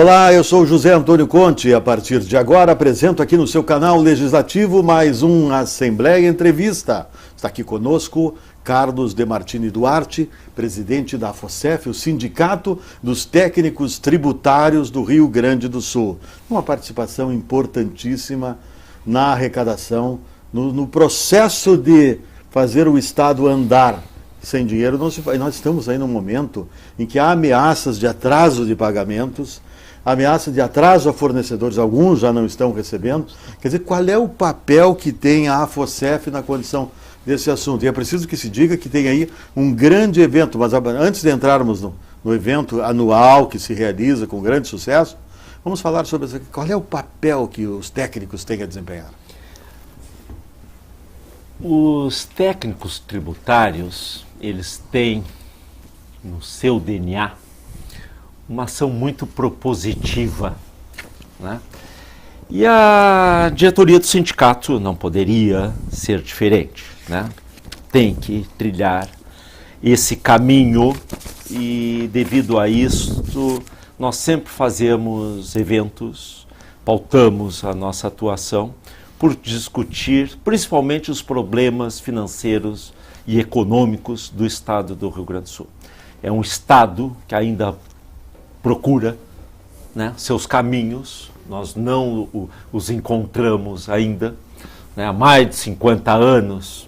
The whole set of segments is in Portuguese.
Olá, eu sou José Antônio Conte e a partir de agora apresento aqui no seu canal legislativo mais um Assembleia Entrevista. Está aqui conosco Carlos De Martini Duarte, presidente da AFOSEF, o Sindicato dos Técnicos Tributários do Rio Grande do Sul. Uma participação importantíssima na arrecadação, no processo de fazer o Estado andar. Sem dinheiro não se faz. Nós estamos aí num momento em que há ameaças de atraso de pagamentos, ameaça de atraso a fornecedores, alguns já não estão recebendo. Quer dizer, qual é o papel que tem a AFOSEF na condição desse assunto? E é preciso que se diga que tem aí um grande evento, mas antes de entrarmos no evento anual que se realiza com grande sucesso, vamos falar sobre qual é o papel que os técnicos têm a desempenhar. Os técnicos tributários, eles têm no seu DNA uma ação muito propositiva, né? E a diretoria do sindicato não poderia ser diferente, né? Tem que trilhar esse caminho e, devido a isso, nós sempre fazemos eventos, pautamos a nossa atuação por discutir principalmente os problemas financeiros e econômicos do Estado do Rio Grande do Sul. É um Estado que ainda procura, né, seus caminhos, nós não os encontramos ainda, né, há mais de 50 anos.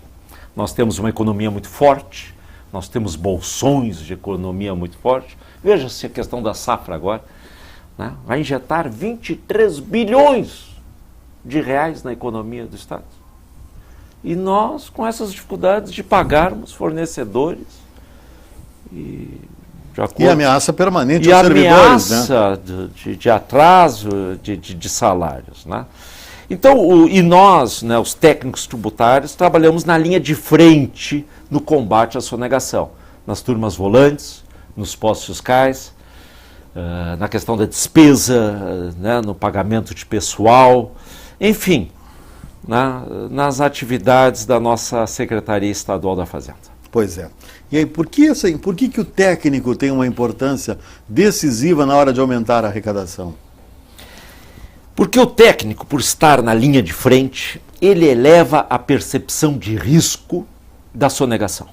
Nós temos uma economia muito forte, nós temos bolsões de economia muito forte. Veja-se a questão da safra agora, né, vai injetar 23 bilhões de reais na economia do Estado. E nós, com essas dificuldades de pagarmos fornecedores e ameaça permanente aos servidores, né? Ameaça de atraso de salários, né? Então, nós, né, os técnicos tributários, trabalhamos na linha de frente no combate à sonegação, nas turmas volantes, nos postos fiscais, na questão da despesa, né, no pagamento de pessoal, enfim, nas atividades da nossa Secretaria Estadual da Fazenda. Pois é. E aí, por que o técnico tem uma importância decisiva na hora de aumentar a arrecadação? Porque o técnico, por estar na linha de frente, ele eleva a percepção de risco da sonegação.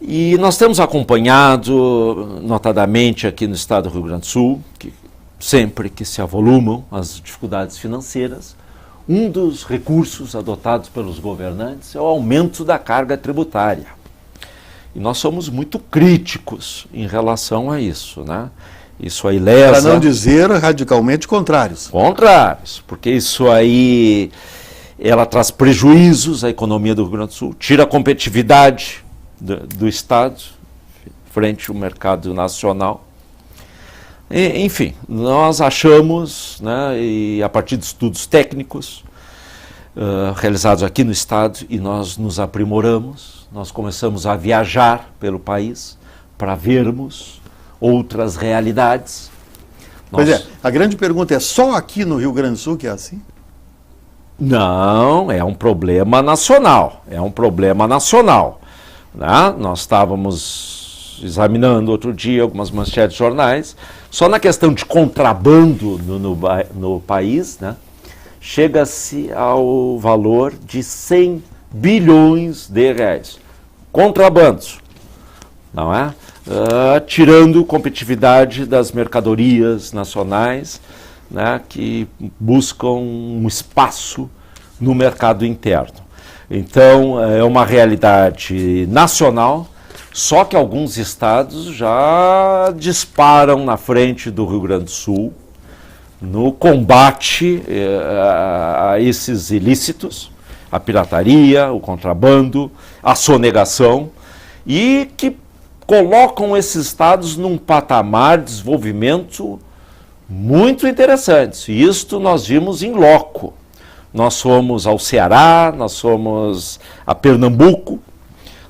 E nós temos acompanhado, notadamente aqui no estado do Rio Grande do Sul, que sempre que se avolumam as dificuldades financeiras, um dos recursos adotados pelos governantes é o aumento da carga tributária. E nós somos muito críticos em relação a isso, né? Isso aí leva... Para não dizer radicalmente contrários. Contrários, porque isso aí, ela traz prejuízos à economia do Rio Grande do Sul, tira a competitividade do Estado frente ao mercado nacional. Enfim, nós achamos, né, e a partir de estudos técnicos realizados aqui no Estado, e nós nos aprimoramos, nós começamos a viajar pelo país para vermos outras realidades. Pois é, a grande pergunta é só aqui no Rio Grande do Sul que é assim? Não, é um problema nacional, né? Nós estávamos examinando outro dia algumas manchetes de jornais, só na questão de contrabando no país, né, chega-se ao valor de 100 bilhões de reais. Contrabandos, não é? Tirando competitividade das mercadorias nacionais, né, que buscam um espaço no mercado interno. Então, é uma realidade nacional. Só que alguns estados já disparam na frente do Rio Grande do Sul no combate a esses ilícitos, a pirataria, o contrabando, a sonegação, e que colocam esses estados num patamar de desenvolvimento muito interessante. E isto nós vimos em loco. Nós fomos ao Ceará, nós fomos a Pernambuco,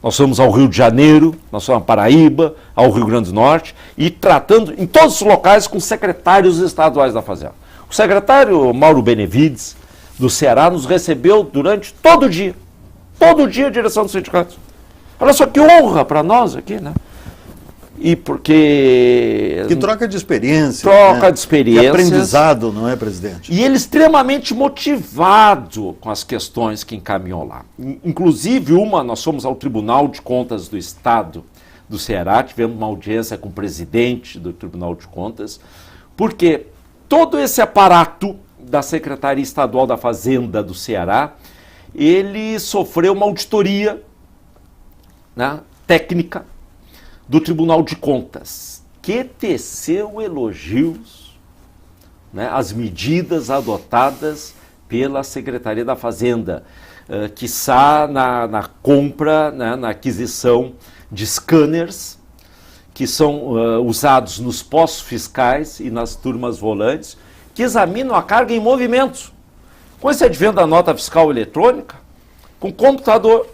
nós fomos ao Rio de Janeiro, nós fomos a Paraíba, ao Rio Grande do Norte, e tratando em todos os locais com secretários estaduais da Fazenda. O secretário Mauro Benevides, do Ceará, nos recebeu durante todo o dia a direção do sindicato. Olha só que honra para nós aqui, né? e porque... Que troca de experiência. Troca né? de experiências. E aprendizado, não é, presidente? E ele extremamente motivado com as questões que encaminhou lá. Inclusive, nós fomos ao Tribunal de Contas do Estado do Ceará, tivemos uma audiência com o presidente do Tribunal de Contas, porque todo esse aparato da Secretaria Estadual da Fazenda do Ceará, ele sofreu uma auditoria, né, técnica do Tribunal de Contas, que teceu elogios, né, às medidas adotadas pela Secretaria da Fazenda, quiçá na compra, né, na aquisição de scanners, que são usados nos postos fiscais e nas turmas volantes, que examinam a carga em movimento. Com esse advento da nota fiscal eletrônica, com computador,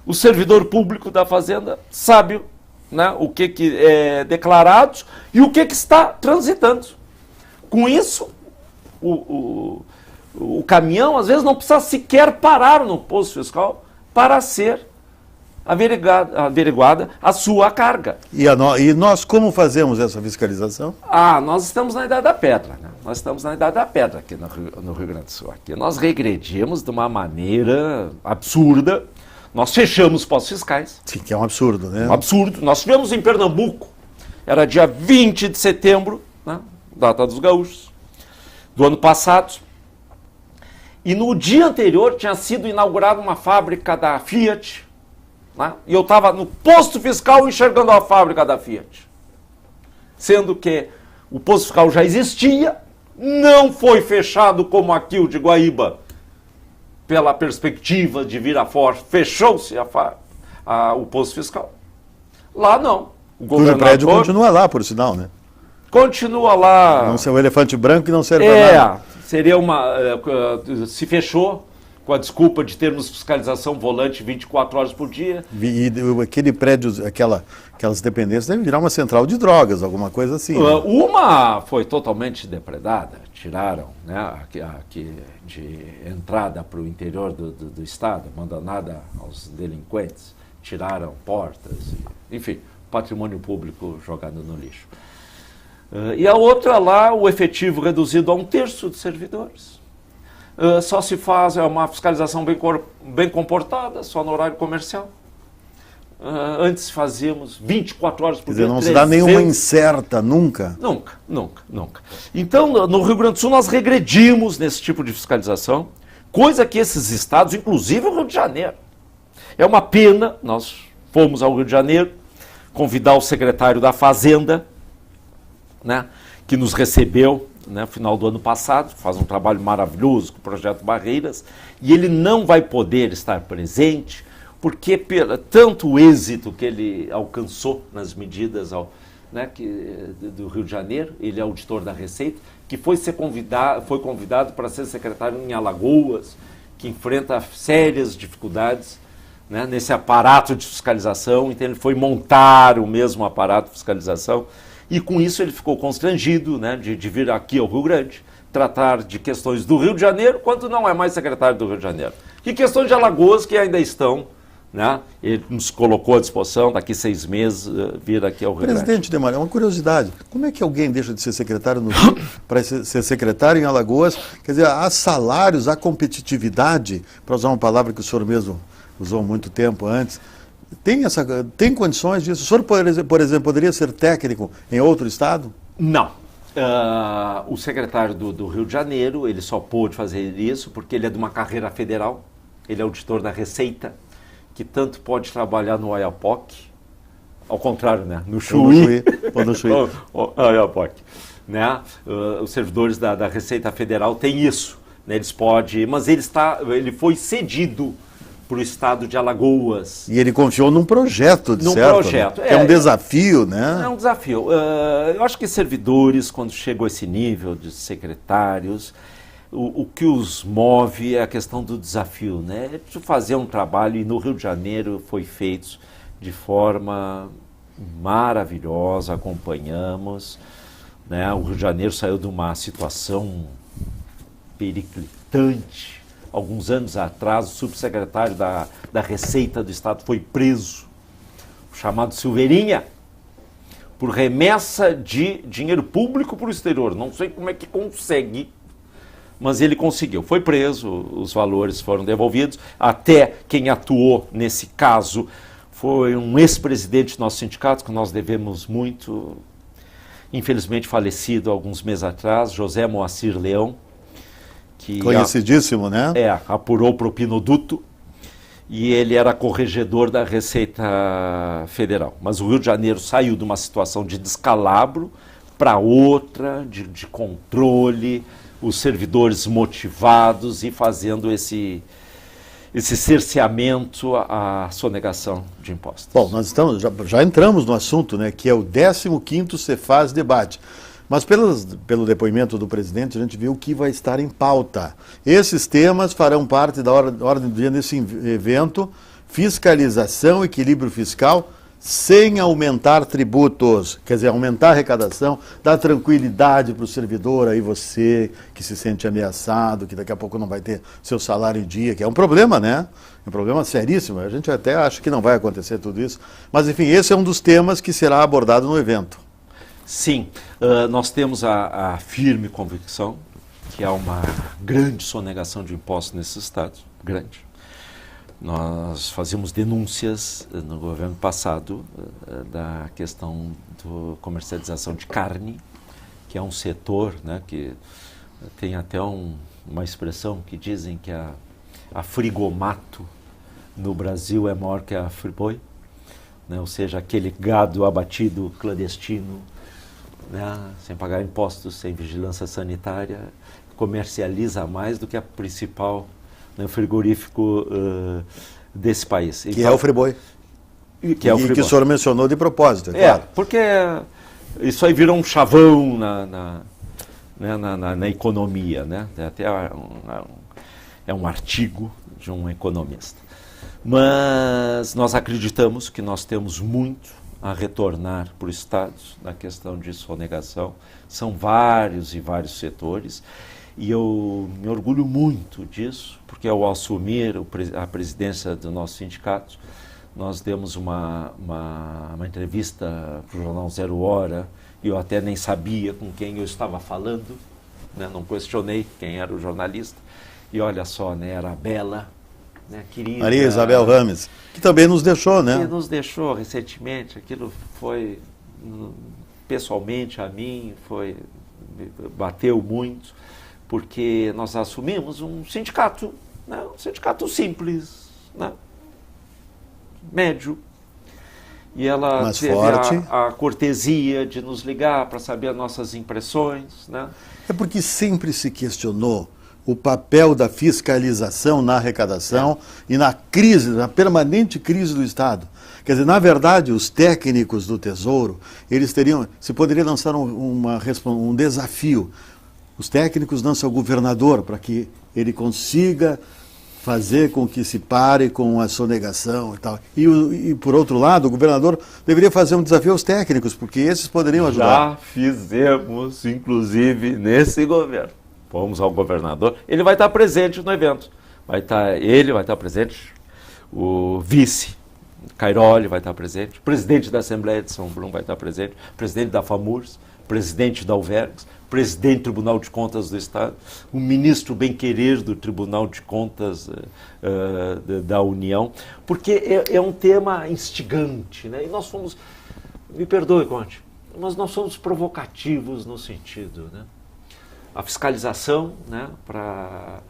o servidor público da Fazenda sabe, né, o que é declarado e o que está transitando. Com isso, o caminhão, às vezes, não precisa sequer parar no posto fiscal para ser averiguada a sua carga. E nós como fazemos essa fiscalização? Nós estamos na Idade da Pedra, né? Nós estamos na Idade da Pedra aqui no Rio Grande do Sul. Aqui nós regredimos de uma maneira absurda. Nós fechamos os postos fiscais. Sim, que é um absurdo, né? Um absurdo. Nós tivemos em Pernambuco, era dia 20 de setembro, né? Data dos gaúchos, do ano passado. E no dia anterior tinha sido inaugurada uma fábrica da Fiat, né? E eu estava no posto fiscal enxergando a fábrica da Fiat. Sendo que o posto fiscal já existia, não foi fechado como aqui o de Guaíba, pela perspectiva de vir a forte, fechou-se o posto fiscal. Lá não. O prédio continua lá, por sinal, né? Continua lá. Não ser um elefante branco que não serve para nada. Seria se fechou com a desculpa de termos fiscalização volante 24 horas por dia. E aquele prédio, aquelas dependências devem virar uma central de drogas, alguma coisa assim. Né? Uma foi totalmente depredada, tiraram, né, aqui de entrada para o interior do estado, abandonada aos delinquentes, tiraram portas, enfim, patrimônio público jogado no lixo. E a outra lá, o efetivo reduzido a 1/3 de servidores. Só se faz uma fiscalização bem comportada, só no horário comercial. Antes fazíamos 24 horas por dia. Quer dizer, não se dá nenhuma incerta, nunca? Nunca. Então, no Rio Grande do Sul, nós regredimos nesse tipo de fiscalização, coisa que esses estados, inclusive o Rio de Janeiro. É uma pena, nós fomos ao Rio de Janeiro convidar o secretário da Fazenda, né, que nos recebeu, né, no final do ano passado, faz um trabalho maravilhoso com o Projeto Barreiras, e ele não vai poder estar presente, porque tanto o êxito que ele alcançou nas medidas do Rio de Janeiro, ele é auditor da Receita, que foi convidado para ser secretário em Alagoas, que enfrenta sérias dificuldades, né, nesse aparato de fiscalização, então ele foi montar o mesmo aparato de fiscalização, e com isso ele ficou constrangido, né, de vir aqui ao Rio Grande, tratar de questões do Rio de Janeiro, quando não é mais secretário do Rio de Janeiro. E questões de Alagoas que ainda estão, né, ele nos colocou à disposição, daqui 6 meses, vir aqui ao Rio Grande. Presidente Demaré, uma curiosidade, como é que alguém deixa de ser secretário no Rio para ser secretário em Alagoas? Quer dizer, há salários, há competitividade, para usar uma palavra que o senhor mesmo usou há muito tempo antes. Tem condições disso? O senhor, por exemplo, poderia ser técnico em outro estado? Não. O secretário do Rio de Janeiro, ele só pôde fazer isso porque ele é de uma carreira federal, ele é auditor da Receita, que tanto pode trabalhar no Oiapoque, ao contrário, né? No Chuí. Ou no Chuí. Oiapoque. Né? Os servidores da Receita Federal têm isso. Né? Eles podem, mas ele foi cedido para o estado de Alagoas. E ele confiou num projeto, de certo? Num projeto. Né? É um desafio, né? É um desafio. Eu acho que servidores, quando chegam a esse nível de secretários, o que os move é a questão do desafio, né? De fazer um trabalho, e no Rio de Janeiro foi feito de forma maravilhosa, acompanhamos, né? O Rio de Janeiro saiu de uma situação periclitante. Alguns anos atrás, o subsecretário da Receita do Estado foi preso. chamado Silveirinha, por remessa de dinheiro público para o exterior. Não sei como é que consegue, mas ele conseguiu. Foi preso, os valores foram devolvidos. Até quem atuou nesse caso foi um ex-presidente do nosso sindicato, que nós devemos muito, infelizmente falecido há alguns meses atrás, José Moacir Leão, que conhecidíssimo, né? Apurou o propinoduto, e ele era corregedor da Receita Federal. Mas o Rio de Janeiro saiu de uma situação de descalabro para outra, de controle, os servidores motivados e fazendo esse cerceamento à sonegação de impostos. Bom, nós já entramos no assunto, né, que é o 15º Cefaz Debate. Mas pelo depoimento do presidente, a gente viu que vai estar em pauta. Esses temas farão parte da ordem do dia nesse evento: fiscalização, equilíbrio fiscal, sem aumentar tributos. Quer dizer, aumentar a arrecadação, dar tranquilidade para o servidor, aí você que se sente ameaçado, que daqui a pouco não vai ter seu salário em dia, que é um problema, né? É um problema seríssimo. A gente até acha que não vai acontecer tudo isso. Mas, enfim, esse é um dos temas que será abordado no evento. Sim, nós temos a firme convicção que há uma grande sonegação de impostos nesses estados, grande. Nós fazíamos denúncias no governo passado da questão da comercialização de carne, que é um setor, né, que tem até uma expressão que dizem que a frigomato no Brasil é maior que a friboi, né, ou seja, aquele gado abatido clandestino, né, sem pagar impostos, sem vigilância sanitária, comercializa mais do que a principal, né, frigorífico desse país. Que então, é o Friboi. Que é o Friboi. Que o senhor mencionou de propósito, é claro. Porque isso aí virou um chavão na economia, né? Até é um artigo de um economista. Mas nós acreditamos que nós temos muito a retornar para o Estado na questão de sonegação. São vários e vários setores, e eu me orgulho muito disso, porque ao assumir a presidência do nosso sindicato, nós demos uma entrevista para o jornal Zero Hora, e eu até nem sabia com quem eu estava falando, né? Não questionei quem era o jornalista, e olha só, né? Era a bela, né, querida Maria Isabel Rames, que também nos deixou, né? Que nos deixou recentemente. Aquilo foi, pessoalmente a mim, bateu muito, porque nós assumimos um sindicato, né, um sindicato simples, né, médio, e ela mais teve forte. A cortesia de nos ligar para saber as nossas impressões, né? É porque sempre se questionou o papel da fiscalização na arrecadação e na crise, na permanente crise do Estado. Quer dizer, na verdade, os técnicos do Tesouro, se poderia lançar um desafio. Os técnicos lançam ao governador para que ele consiga fazer com que se pare com a sonegação e tal. E por outro lado, o governador deveria fazer um desafio aos técnicos, porque esses poderiam ajudar. Já fizemos, inclusive, nesse governo. Fomos ao governador, ele vai estar presente no evento. Ele vai estar presente, o vice, Cairoli vai estar presente, o presidente da Assembleia de São Bruno vai estar presente, o presidente da FAMURS, o presidente da Alvergues, o presidente do Tribunal de Contas do Estado, o ministro bem-querer do Tribunal de Contas da União, porque é um tema instigante, né? E nós fomos, me perdoe, Conte, mas nós somos provocativos no sentido, né? A fiscalização, né, para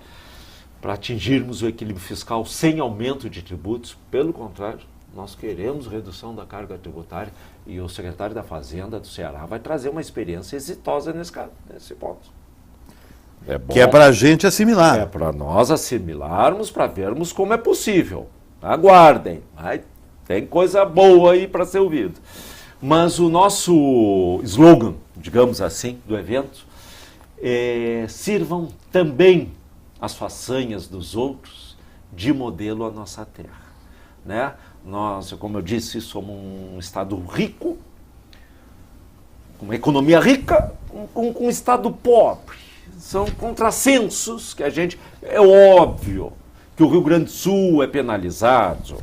atingirmos o equilíbrio fiscal sem aumento de tributos. Pelo contrário, nós queremos redução da carga tributária, e o secretário da Fazenda do Ceará vai trazer uma experiência exitosa nesse ponto. É bom, que é para a gente assimilar. É para nós assimilarmos, para vermos como é possível. Aguardem, tem coisa boa aí para ser ouvido. Mas o nosso slogan, digamos assim, do evento, sirvam também as façanhas dos outros de modelo à nossa terra, né? Nós, como eu disse, somos um estado rico, com uma economia rica, com um estado pobre. São contrassensos que é óbvio que o Rio Grande do Sul é penalizado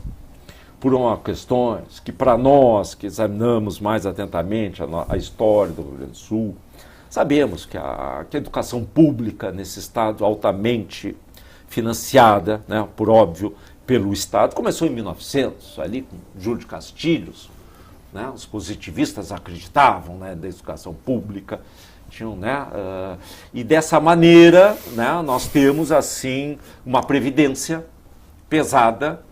por uma questões que para nós que examinamos mais atentamente a história do Rio Grande do Sul, sabemos que a educação pública nesse estado altamente financiada, né, por óbvio, pelo Estado, começou em 1900, ali com Júlio de Castilhos, né, os positivistas acreditavam, né, da educação pública, tinham, né, e dessa maneira, né, nós temos assim uma previdência pesada,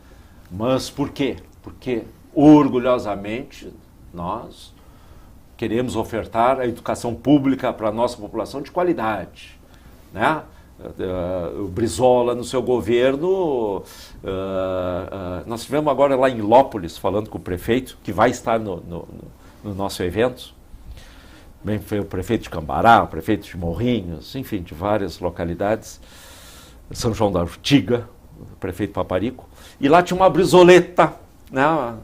mas por quê? Porque orgulhosamente nós queremos ofertar a educação pública para a nossa população de qualidade, né? O Brizola, no seu governo, nós tivemos agora lá em Ilópolis, falando com o prefeito, que vai estar no nosso evento, bem, foi o prefeito de Cambará, o prefeito de Morrinhos, enfim, de várias localidades, São João da Urtiga, o prefeito Paparico, e lá tinha uma brizoleta, né?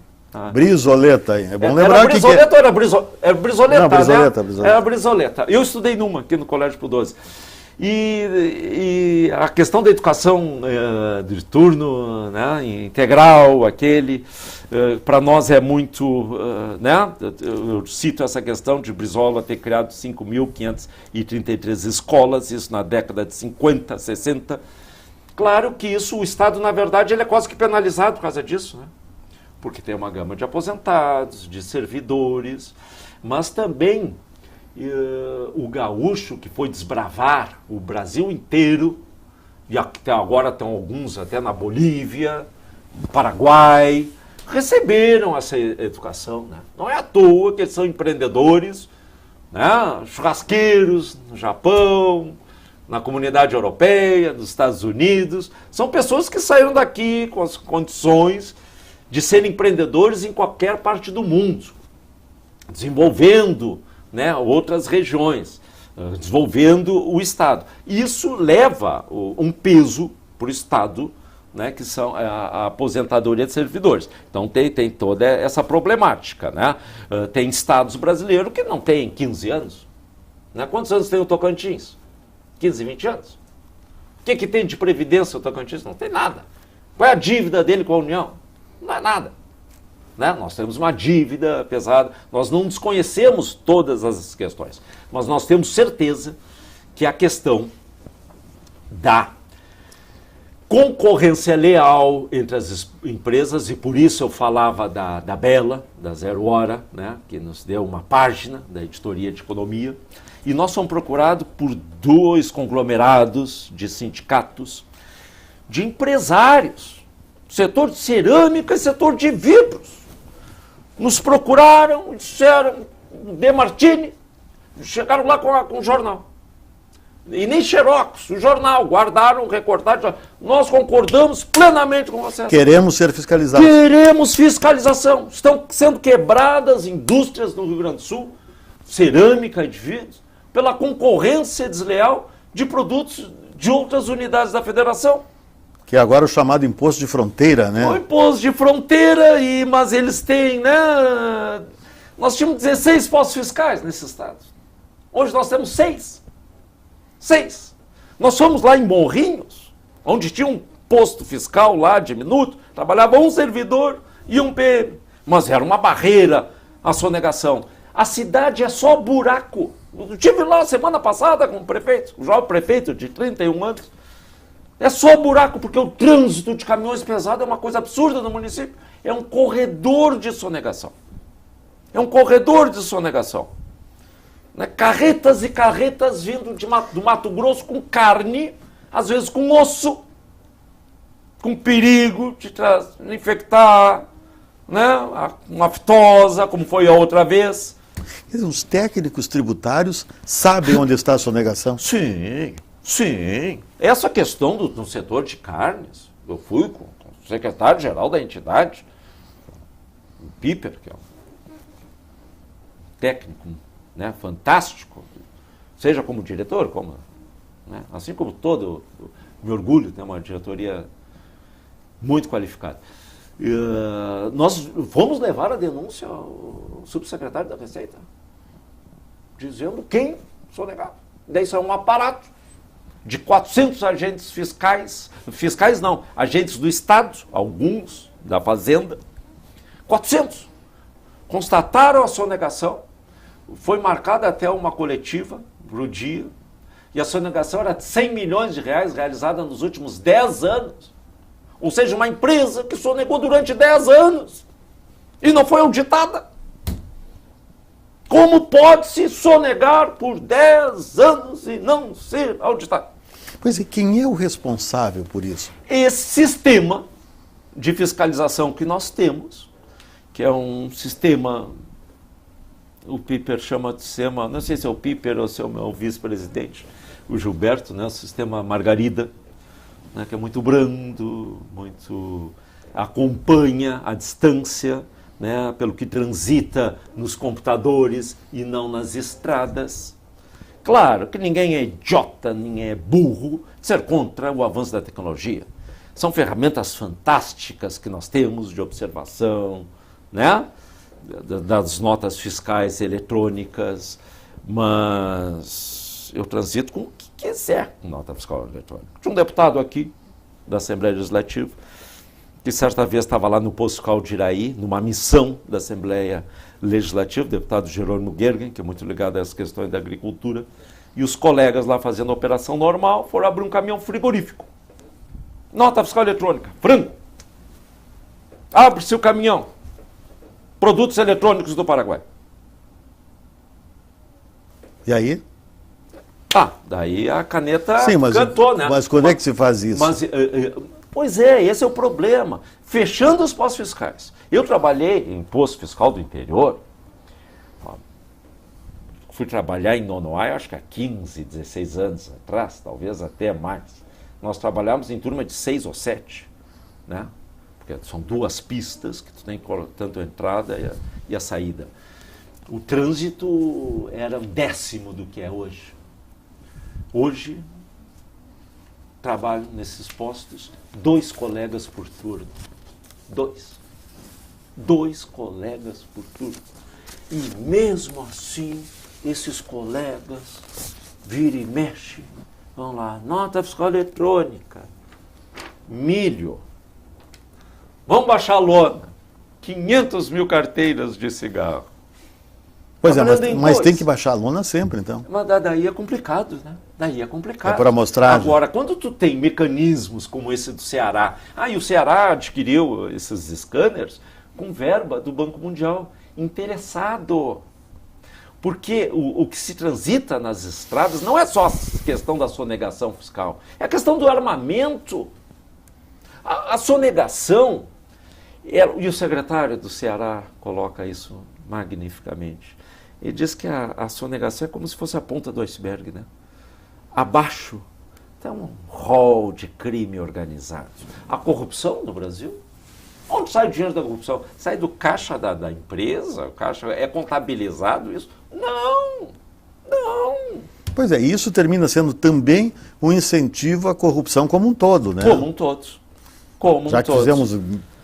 Brizoleta, é bom lembrar era brizoleta ou era brizoleta? Não, brizoleta, né? brizoleta. Era brizoleta. Eu estudei numa aqui no Colégio Pio XII. E a questão da educação de turno, né, integral, para nós é muito, né, eu cito essa questão de Brizola ter criado 5.533 escolas, isso na década de 50, 60. Claro que isso, o Estado, na verdade, ele é quase que penalizado por causa disso, né? Porque tem uma gama de aposentados, de servidores, mas também o gaúcho que foi desbravar o Brasil inteiro, e até agora estão alguns até na Bolívia, no Paraguai, receberam essa educação, né? Não é à toa que eles são empreendedores, né? Churrasqueiros no Japão, na comunidade europeia, nos Estados Unidos. São pessoas que saíram daqui com as condições de serem empreendedores em qualquer parte do mundo, desenvolvendo, né, outras regiões, desenvolvendo o Estado. Isso leva um peso para o Estado, né, que são a aposentadoria de servidores. Então tem toda essa problemática, né? Tem estados brasileiros que não têm 15 anos. Né? Quantos anos tem o Tocantins? 15, 20 anos. O que tem de previdência o Tocantins? Não tem nada. Qual é a dívida dele com a União? Não é nada. Né? Nós temos uma dívida pesada, nós não desconhecemos todas as questões, mas nós temos certeza que a questão da concorrência leal entre as empresas, e por isso eu falava da Bela, da Zero Hora, né? Que nos deu uma página da editoria de economia, e nós fomos procurados por 2 conglomerados de sindicatos, de empresários, setor de cerâmica e setor de vidros. Nos procuraram e disseram, De Martini, chegaram lá com o jornal. E nem xerox, o jornal, guardaram, recortaram. Nós concordamos plenamente com vocês. Queremos ser fiscalizados. Queremos fiscalização. Estão sendo quebradas indústrias no Rio Grande do Sul, cerâmica e de vidros, pela concorrência desleal de produtos de outras unidades da federação. Que é agora o chamado imposto de fronteira, né? O imposto de fronteira, mas eles têm, né? Nós tínhamos 16 postos fiscais nesse estado. Hoje nós temos 6. 6. Nós fomos lá em Morrinhos, onde tinha um posto fiscal lá diminuto, trabalhava um servidor e um PM. Mas era uma barreira à sonegação. A cidade é só buraco. Eu estive lá semana passada com o prefeito, o jovem prefeito de 31 anos. É só buraco, porque o trânsito de caminhões pesados é uma coisa absurda no município. É um corredor de sonegação. É um corredor de sonegação. Né? Carretas e carretas vindo do Mato Grosso com carne, às vezes com osso, com perigo de infectar, né? Uma aftosa, como foi a outra vez. Quer dizer, os técnicos tributários sabem onde está a sonegação? Sim. Sim, essa questão do setor de carnes, eu fui com o secretário-geral da entidade, o Piper, que é um técnico, né, fantástico, seja como diretor, né, assim como todo, me orgulho de ter uma diretoria muito qualificada. Nós vamos levar a denúncia ao subsecretário da Receita, dizendo quem sonegava. Daí isso é um aparato de 400 agentes fiscais não, agentes do Estado, alguns da Fazenda, 400. Constataram a sonegação, foi marcada até uma coletiva para o dia, e a sonegação era de 100 milhões de reais realizada nos últimos 10 anos. Ou seja, uma empresa que sonegou durante 10 anos e não foi auditada. Como pode-se sonegar por 10 anos e não ser auditado? Pois é, quem é o responsável por isso? Esse sistema de fiscalização que nós temos, que é um sistema, o Piper chama de sistema, não sei se é o Piper ou se é o meu vice-presidente, o Gilberto, né, o sistema Margarida, né, que é muito brando, muito acompanha a distância, né, pelo que transita nos computadores e não nas estradas. Claro que ninguém é idiota, ninguém é burro de ser contra o avanço da tecnologia. São ferramentas fantásticas que nós temos de observação, né, das notas fiscais eletrônicas, mas eu transito com o que quiser com nota fiscal eletrônica. Tinha um deputado aqui da Assembleia Legislativa que certa vez estava lá no posto fiscal de Iraí, numa missão da Assembleia Legislativa, o deputado Jerônimo Gergen, que é muito ligado a essas questões da agricultura, e os colegas lá fazendo a operação normal foram abrir um caminhão frigorífico. Nota fiscal eletrônica, frango. Abre-se o caminhão. Produtos eletrônicos do Paraguai. E aí? Daí a caneta Sim, mas cantou, né? Mas quando é que se faz isso? Pois é, esse é o problema. Fechando os postos fiscais. Eu trabalhei em posto fiscal do interior. Fui trabalhar em Nonoai, acho que há 15, 16 anos atrás, talvez até mais. Nós trabalhávamos em turma de 6 ou 7, né? Porque são 2 pistas que tu tem tanto a entrada e a saída. O trânsito era 1/10 do que é hoje. Hoje, trabalho nesses postos 2 colegas por turno. 2 colegas por turno. E mesmo assim, esses colegas vira e mexe, vão lá, nota fiscal eletrônica, milho, vamos baixar a lona, 500 mil carteiras de cigarro. Pois é, mas tem que baixar a lona sempre, então. Mas daí é complicado, né? Daí é complicado. É para mostrar. Agora, quando tu tem mecanismos como esse do Ceará, e o Ceará adquiriu esses scanners com verba do Banco Mundial, interessado. Porque o que se transita nas estradas não é só a questão da sonegação fiscal, é a questão do armamento. A sonegação, e o secretário do Ceará coloca isso magnificamente. Ele diz que a sonegação é como se fosse a ponta do iceberg, né? Abaixo tem um rol de crime organizado. A corrupção no Brasil? Onde sai o dinheiro da corrupção? Sai do caixa da empresa? O caixa é contabilizado isso? Não! Pois é, isso termina sendo também um incentivo à corrupção como um todo, né? Como um todo. Já que fizemos...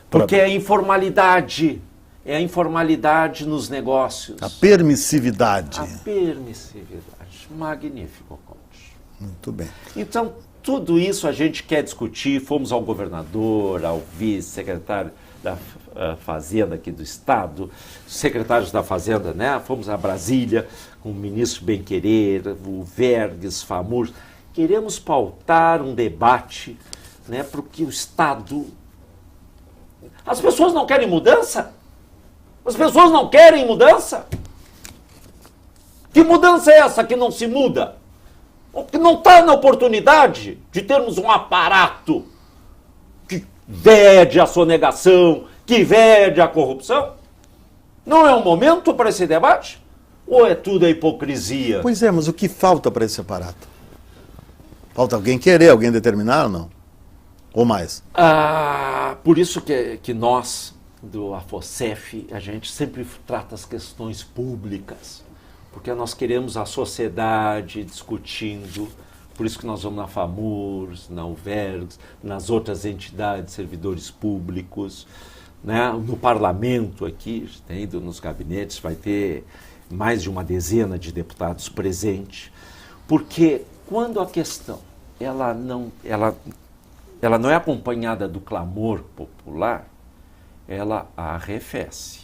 Porque é informalidade. É a informalidade nos negócios. A permissividade. A permissividade. Magnífico, Conte. Muito bem. Então, tudo isso a gente quer discutir. Fomos ao governador, ao vice-secretário da Fazenda aqui do Estado, secretários da Fazenda, né? Fomos a Brasília com o ministro Bem-Querer, o Vergues, FAMUR. Queremos pautar um debate, né, para que o Estado... As pessoas não querem mudança? As pessoas não querem mudança? Que mudança é essa que não se muda? Que não está na oportunidade de termos um aparato que vede a sonegação, que vede a corrupção? Não é um momento para esse debate? Ou é tudo a hipocrisia? Pois é, mas o que falta para esse aparato? Falta alguém querer, alguém determinar ou não? Ou mais? Por isso que nós, do AFOSEF, a gente sempre trata as questões públicas, porque nós queremos a sociedade discutindo, por isso que nós vamos na FAMURS, na UVERGS, nas outras entidades, servidores públicos, né? No parlamento aqui, tem ido nos gabinetes, vai ter mais de uma dezena de deputados presentes, porque quando a questão ela não é acompanhada do clamor popular, ela arrefece.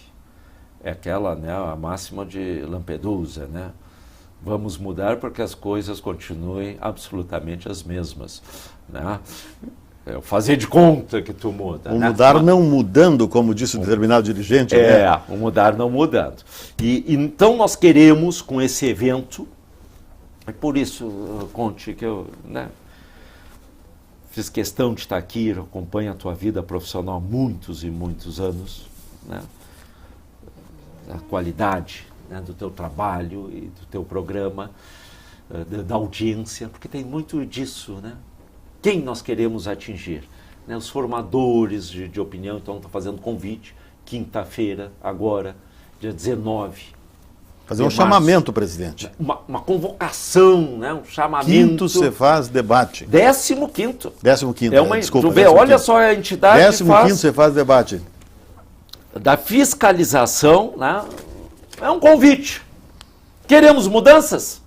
É aquela, né, a máxima de Lampedusa, né? Vamos mudar porque as coisas continuem absolutamente as mesmas, né? É fazer de conta que tu muda. O né? mudar não mudando, como disse um determinado dirigente. Né? O mudar não mudando. Então nós queremos, com esse evento, e por isso, Conte, que eu, né, fiz questão de estar aqui, acompanho a tua vida profissional há muitos e muitos anos, né? A qualidade, né, do teu trabalho e do teu programa, da audiência, porque tem muito disso, né? Quem nós queremos atingir? Né? Os formadores de opinião, então estou fazendo convite, quinta-feira, agora, dia 19. Fazer um chamamento, presidente. Uma convocação, né? Um chamamento. Quinto Cefaz debate. 15º. 15º, desculpa. Tu vê, olha só a entidade 15º Cefaz debate. Da fiscalização, né? É um convite. Queremos mudanças?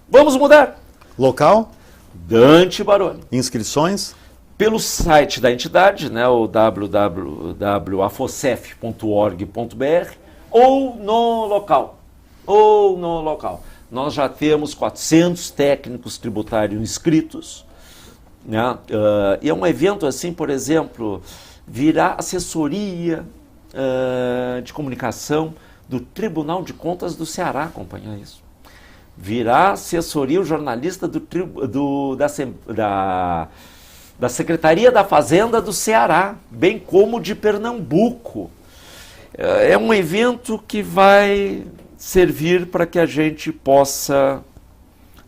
Vamos mudar. Local? Dante Baroni. Inscrições? Pelo site da entidade, né, o www.afocef.org.br, ou no local. Nós já temos 400 técnicos tributários inscritos, né, e é um evento assim, por exemplo, virá assessoria de comunicação do Tribunal de Contas do Ceará, acompanhar isso. Virá assessoria o jornalista da Secretaria da Fazenda do Ceará, bem como de Pernambuco. É um evento que vai servir para que a gente possa,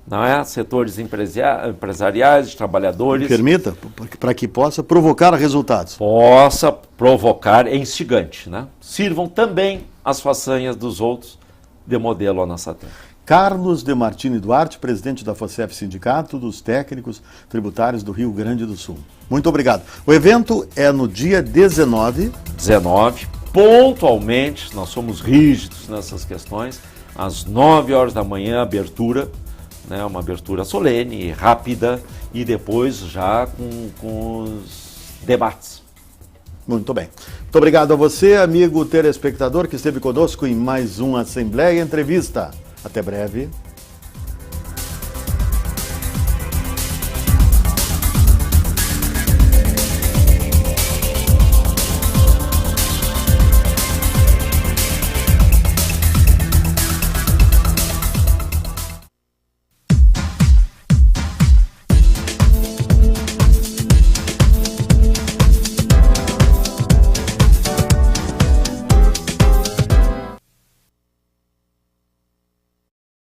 não é, setores empresariais, de trabalhadores... Permita, para que possa provocar resultados. Possa provocar, é instigante, né? Sirvam também as façanhas dos outros de modelo à nossa terra. Carlos Demartini Duarte, presidente da FOCEF Sindicato dos Técnicos Tributários do Rio Grande do Sul. Muito obrigado. O evento é no dia 19. Pontualmente, nós somos rígidos nessas questões, às 9 horas da manhã, abertura, né, uma abertura solene, rápida, e depois já com os debates. Muito bem. Muito obrigado a você, amigo telespectador, que esteve conosco em mais uma Assembleia Entrevista. Até breve.